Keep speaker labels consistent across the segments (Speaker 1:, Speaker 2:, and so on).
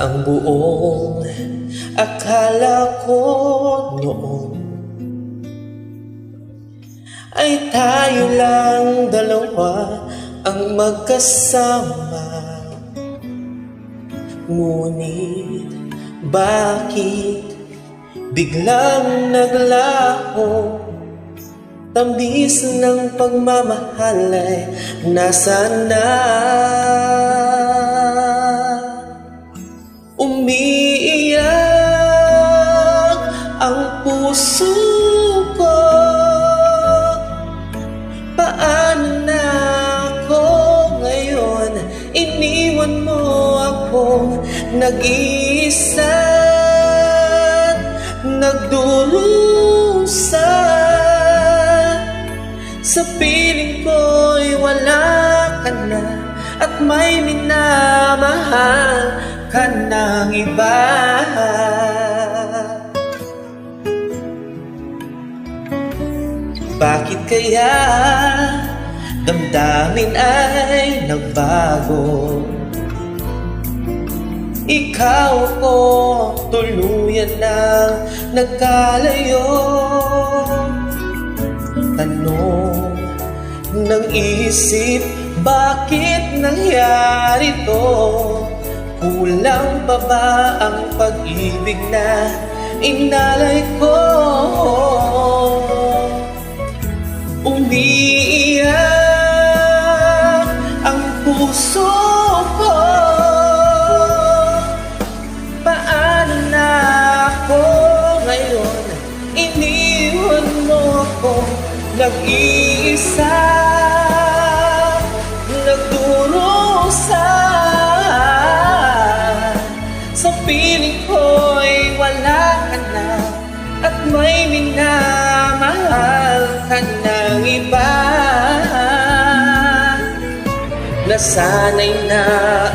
Speaker 1: Ang buong akala ko noon ay tayo lang dalawa ang magkasama. Ngunit bakit biglang naglaho? Tamis ng pagmamahal ay nasaan na? Umiiyak ang puso ko. Paano na ako ngayon? Iniwan mo akong nag-iisa, nagdurusa. Sa piling ko'y wala ka na, at may minamahal ka ng iba. Bakit kaya damdamin ay nagbago? Ikaw ko tuluyan na nagkalayo. Tanong ng isip, bakit nangyari to? Kulang pa ba ang pag-ibig na inalay ko? Umiiyak ang puso ko. Paano na ako ngayon? Iniwan mo ako nag-iisa, nagdurusa. Sa piling ko'y wala ka na, at may minamahal ka ng iba. Nasanay na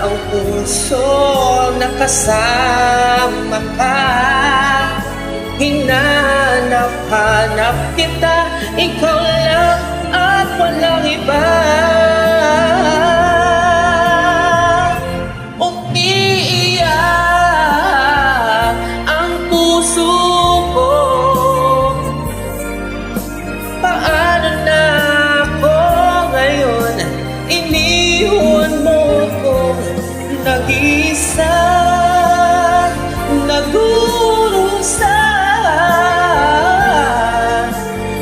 Speaker 1: ang puso nakasama ka. Hinanap-hanap kita, ikaw lang at walang iba. Umiiyak ang puso ko. Paano na ako ngayon? Iniwan mo ko nag-iisa, nagdurusa.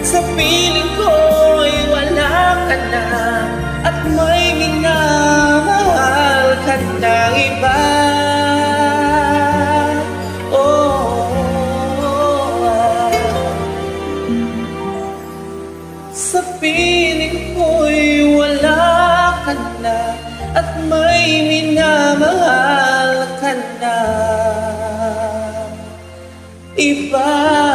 Speaker 1: Sa piling ko'y wala ka na, at may minamahal ka ng iba. Sa piling ko'y wala ka na, at may minamahal ka na iba.